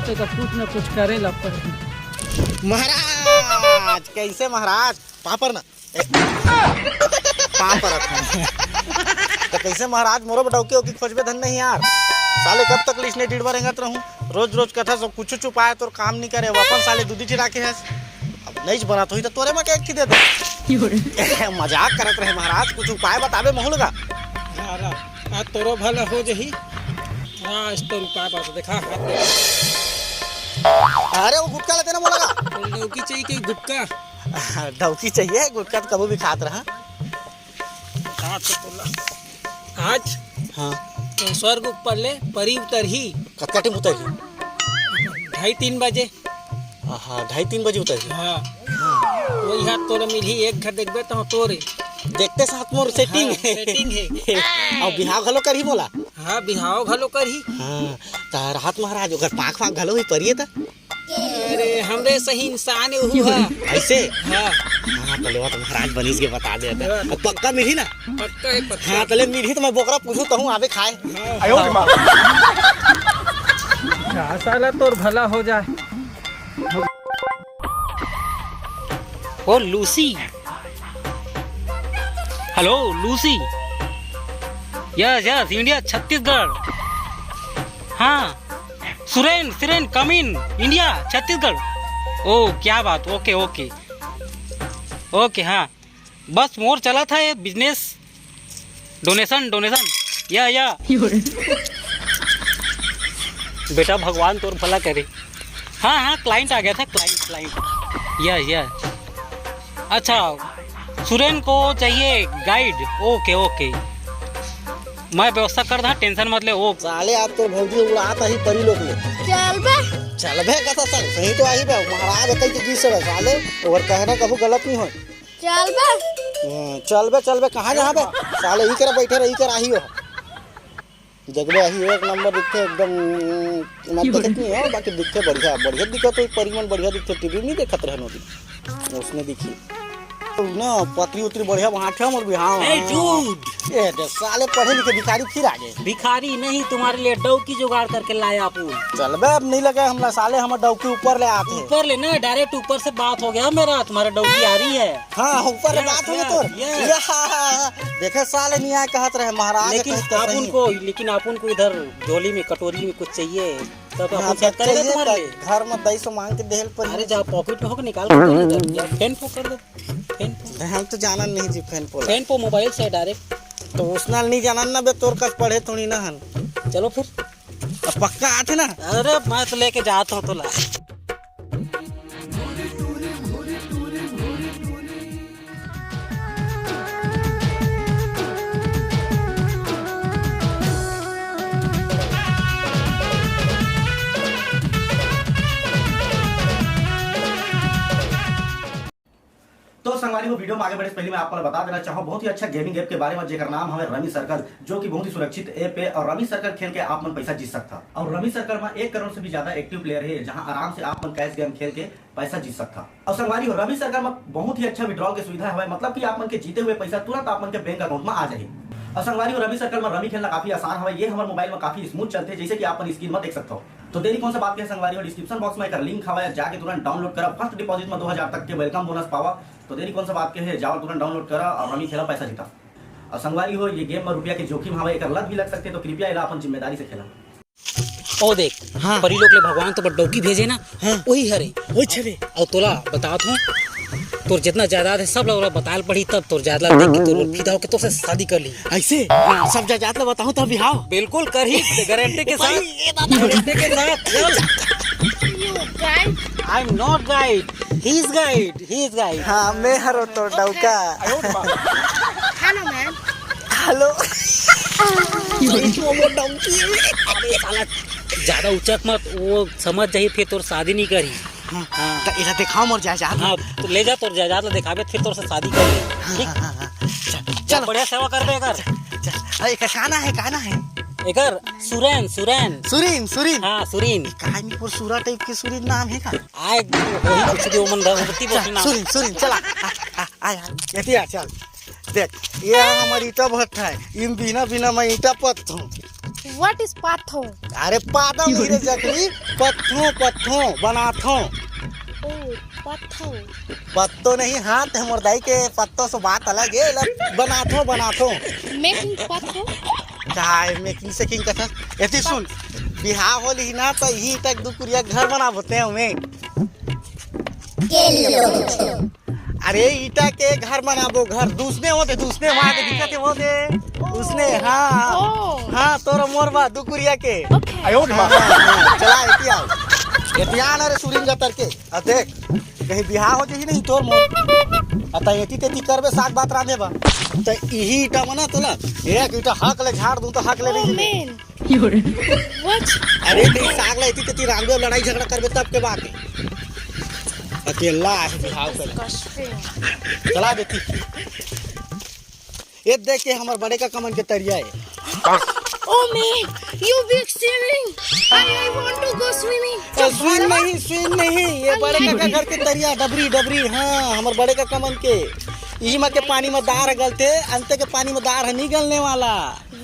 तो का कुछ न कुछ करे ला पड़े। महाराज कैसे महाराज पापर ना पापर तो कैसे महाराज मोरो डौके ओकी खोजबे धन नहीं यार। साले कब तक लिस्टने डीडवा रेंगत रहूं, रोज रोज कथा सब कुछ चुपाए तो काम नहीं करे, अपन साले दूधी चिरा के है। अब नहीं बना तो ही तो तोरे में एक थी दे दो। मजाक करत रहे महाराज, कुछ उपाय बताबे महू लगा। हां तोरो भला हो जही। हां इस तो उपाय बता देखा हाथ दे। अरे वो गुटका लेते ना मोला डौकी चाहिए कि गुटका? डौकी चाहिए, गुटका तो कभी भी खात रहा। आज हाँ तो स्वर्ग ऊपर ले परी उतर ही कटकटी उतर ही 2:30-3 बजे। हाँ 2:30-3 बजे उतर ही। हाँ वही हाथ तोरे मिली एक घर देखबे तो तोरे देखते साथ मोर सेटिंग हाँ, सेटिंग है। और बिहाव घलो करही मोला। हाँ बिहाव घलो करही। हाँ ता रात महाराज ओकर पाख फाक घलो ही परिए ता। अरे हमरे सही इंसान हु है ऐसे। हाँ हाँ तले तो महाराज बनीस के बता दे ता पक्का मिली ना? पक्का है पक्का। हाँ तले मिली तो मैं बोकरा पूछूं तो हूं आवे खाए। आयो साला तोर भला हो जाए। ओ Lucy, hello Lucy. Yes yes India Chhattisgarh. हाँ Suren Suren come in India Chhattisgarh. ओ क्या बात, ओके ओके ओके। हाँ बस मोर चला था ये बिजनेस डोनेशन डोनेशन या बेटा भगवान तोर भला करे। हाँ हाँ क्लाइंट आ गया था, क्लाइंट या अच्छा सुरेन को चाहिए गाइड। ओके ओके मैं व्यवस्था कर दा, टेंशन मत ले। ओ साले आप तो भौजी उड़ाता ही परी लोग ले चल बे कथा चल सही तो आई बे महाराज कई के जी से साले और कहना कबू गलत नहीं हो। चल बे कहां जहां बे साले ई करे बैठे रही कर आही हो जगबे आही एक नंबर दिखते एकदम मत देखत नहीं है बाकी दिखते बढ़िया बढ़िया दिखत तो परिमन बढ़िया दिखते टीवी नहीं देखत रहे नोदी उसने दिखी ना पतरी उतरी बढ़िया वहां थे मोर बिहाव। ए झूठ, ए दे साले पढ़े लिखे भिखारी फिर आ गए। भिखारी नहीं तुम्हारे लिए डौकी जुगाड़ करके लाया आपू। चल बे अब नहीं लगे हमला साले हम डौकी ऊपर ले आते हैं। ऊपर लेना डायरेक्ट ऊपर से बात हो गया मेरा, तुम्हारा डौकी आ रही है। हाँ ऊपर ले बात हो गई तोर देखे साले नहीं आए कहत रहे महाराज। लेकिन अपन को इधर झोली में कटोरी में कुछ चाहिए तब हाँ, अपन सेट करेगा तुम्हारे लिए। घर में 200 मांग के देहल पर। अरे जा पॉकेट में होकर निकाल के फैन पो कर दो। हम तो जाना नहीं जी फैन पो मोबाइल से डायरेक्ट तो उसना नहीं जाना ना बे तोर कस पढ़े थोड़ी ना हन। चलो फिर अब पक्का आते ना। अरे मैं तो लेके जाता हूँ तो ला। तो संगवारी को वीडियो में आगे बढ़े पहले मैं आपको बता देना चाहूँ बहुत ही अच्छा गेमिंग ऐप के बारे में जेकर नाम है रमी सर्कल, जो कि बहुत ही सुरक्षित ऐप है और रमी सर्कल खेल के आप मन पैसा जीत सकता। और रमी सर्कल में 1 करोड़ से भी ज्यादा एक्टिव प्लेयर है जहां आराम से आप मन कैश गेम खेल के पैसा जीत सकता। और संगवारी हो रमी सर्कल में बहुत ही अच्छा विड्रॉल की सुविधा है, मतलब कि आप मन के जीते हुए पैसा तुरंत आप मन के बैंक अकाउंट में आ जाए। और संगवारी रमी सर्कल में रमी खेलना काफी आसान है, ये हमारे मोबाइल में काफी स्मूथ चलते हैं जैसे कि आप स्क्रीन में देख सकते हो। तो देरी कौन सा बात है संगवारी, डिस्क्रिप्शन बॉक्स में एक लिंक हवा जाके तुरंत डाउनलोड करा। फर्स्ट डिपॉजिट में 2000 तक के वेलकम बोनस पावा। तो देरी कौन सा बात के है, जाओ तुरंत डाउनलोड करा और रमी खेला पैसा जीता। और संगवारी हो ये गेम में रुपया के जोखिम हवा एक लत भी लग सकते, तो कृपया इला अपन जिम्मेदारी से खेला। ओ देख हाँ। परी लोग ले भगवान तो डौकी भेजे ना। हाँ। वही हरे वही छरे और तोला बतात हूँ तोर जितना जायदाद है सब लोग बताल पड़ी तब तोर जायदाद देख के तोर फिदा होके तो से शादी कर ली। ऐसे हाँ। सब जायदाद ले बताऊं तब बिहाव बिल्कुल कर ही गारंटी के साथ, गारंटी के साथ। I am not guide, he is guide. हाँ मैं हरो तो डौका। हेलो वो डौकी अरे साला ज्यादा उचक मत, वो समझ जाही फिर तोर शादी नहीं करी। हाँ तो इधर दिखाओ मोर जायदाद। हाँ तो ले जा तोर जायदाद दिखावे फिर तोर से शादी कर ले। ठीक चल बढ़िया सेवा कर दे कर। अरे कहना है एकर सुरेन हाँ सुरीन कहानीपुर सूरा टाइप के सुरीन नाम है का आए वही कुछ दियो मन रहती बोल ना सुरीन चला आ चल देख ये हमारी ईटा भट्ट है इन बिना मैं ईटा पत हूँ What is patho? अरे पादम नहीं रे जकरी, पत्थों पत्थों बनाथों। Oh, patho. पत्तों नहीं, हाथ है मुर्दाई के पत्तों से बात अलग है। बनाथों बनाथों Making patho? काय मेकिंग से किंग कथा एती सुन, बिहाव होली ना तो यही तक दुकुरिया घर बना बोते हैं हमें। अरे ईटा के घर बनाबो, घर दूसने होते, दूसने वहाँ के दिक्कत वो दे उसने। हाँ Oh. हाँ तोरा मोरबा दुकुरिया के। Okay. चला एती आओ, एती आना रे सुरिंग का तरके। आ देख कहीं बिहाव हो जही नहीं तोर मोर। अता एती तेती करबे साग बात रांधे बा तो यही ईटा बना तोला एक ईटा हक ले झाड़ दूं तो हक ले Oh नहीं। man. What? अरे नहीं साग ले एती तेती रांधे लड़ाई झगड़ा करबे तब के बात है। अकेला है बिहाव कर Disgusting. चला देती। ये देख के हमारे बड़े का कमन के तरिया है। Oh man, you big swimming. I want to go swimming. Swim नहीं, ये बड़े का घर के तरिया डबरी डबरी। हाँ हमारे बड़े का कमन के यही में के पानी में दार गलते, अंत के पानी में दार नहीं गलने वाला।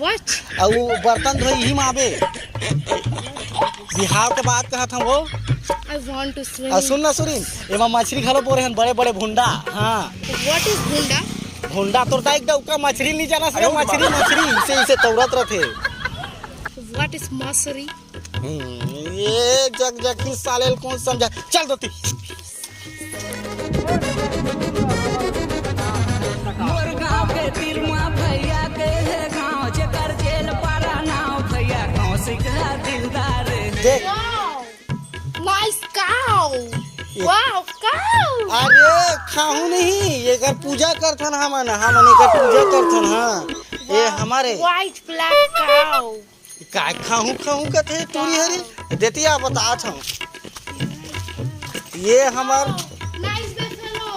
What? और वो बर्तन धोई यही में आवे। बिहाव के बात कहा था वो। I want to swim. और सुन ना सुरीन, एमा मछली घलो बोरे हैं बड़े बड़े भुंडा। हाँ What is bunda? भुंडा तो एक डौका मछली नहीं जाना से मछली मछली इसे तौरत रथे। What is masuri? ये जग जग ही सालेल कौन समझा। चल दोती मोर गाँव के तिलमा भैया के गाँव जेकर जेल पारा नाव भैया गाँव से गया दिलदार देख। Nice cow. Wow, cow. अरे खाऊ नहीं, ये कर पूजा करथन हमन एकर पूजा करथन। हाँ ये हमारे White black cow. का खाऊ खाऊ कथे तोरी हरी देतिया बतात हूँ। ये हमार Nice buffalo.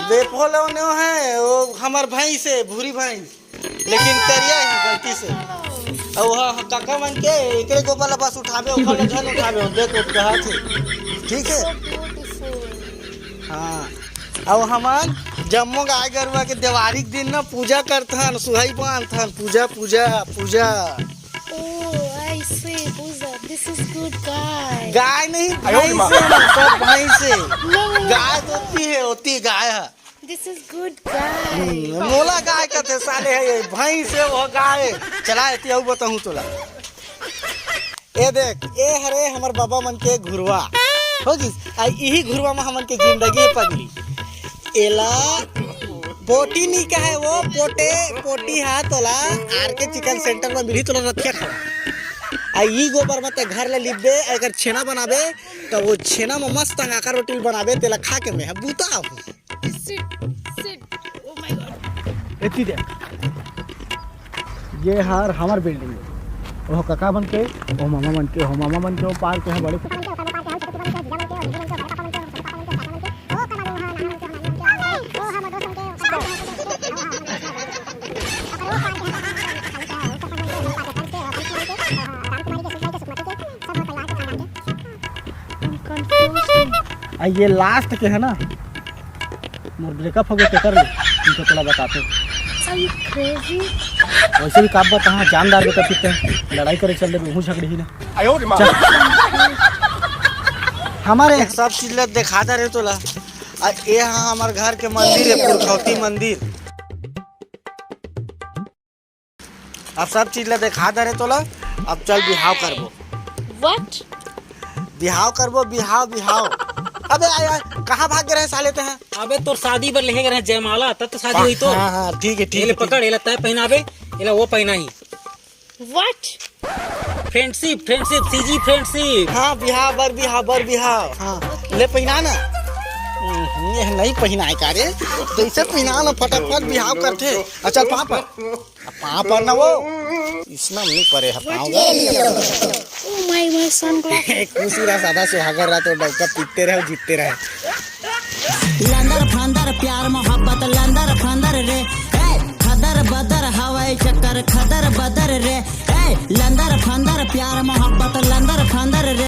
बेफोलो ने है वो हमार भाई से भूरी भाई, लेकिन करिया है गलती से। और वह काका मन के एकरे को वाला बस उठावे ओखल धन उठावे देखो कहा थे। ठीक है So beautiful. हाँ और हमार जम्मू गाय गरुआ के दिवाली के दिन ना पूजा करथन, सुहाई बांधथन, पूजा पूजा पूजा। Oh, I see. Puja, this is good guy. गाय नहीं भाई से सब भाई से। No, गाय तो होती गाय है। this is good guy. मोला गाय कहते साले है ये भाई से वो गाय। चला एती आऊ बताऊं तोला। ए देख ए हरे हमर बाबा मन के घुरवा होगी आ यही घुरवा में हमन के जिंदगी पगली। एला पोटी नहीं का है वो पोटे पोटी हाथ तोला आर के चिकन सेंटर में मिली तोला रथिया खा। आ ई गोबर में ते घर ले लिबे अगर छेना बनाबे तो वो छेना में मस्त आकार रोटी बनाबे तेला खा के मैं बूता। Sit, sit. Oh my God. एती दे ये हार हमार बिल्डिंग है। वो काका बन के वो मामा बन के वो मामा बन के वो पार के है बड़े। I'm confused. आ ये लास्ट के है ना मोर ब्रेकअप हो गया तो कर ले तुमको थोड़ा बताते। Are you crazy? वैसे भी काब बता हाँ जानदार बेटा कितने लड़ाई करे चल रहे हूँ झगड़ी ही ना। हमारे सब चीज ले दिखा दे रहे तोला। ये हाँ हमारे घर के मंदिर है पुरखौती मंदिर। अब सब चीज ले दिखा दे रहे तोला। अब चल बिहाव करबो। What? बिहाव करबो बिहाव बिहाव। अबे आया कहाँ भाग गए साले ते हैं। अबे तोर शादी पर लेके गए जयमाला तब तो शादी हुई तो। हाँ हाँ ठीक है ठीक एले है। पकड़ एला तय पहनाबे एला वो पहना ही। What? Friendship friendship CG friendship. हाँ बिहाव बर बिहाव। हाँ ले पहना ना। ये नहीं पहना है कारे जैसे पहना ना फटाफट बिहाव करते। अच्छा पाँव पर ना वो इसमें नहीं पड़े है पाँव। Oh my sunglasses. खुशी रहा सादा सुहागर रहा तो डौका पीटते रहे जीतते रहे। लंदर फंदर प्यार मोहब्बत लंदर फंदर रे खदर बदर हवाई चक्कर खदर बदर रे लंदर फंदर प्यार मोहब्बत लंदर फंदर रे।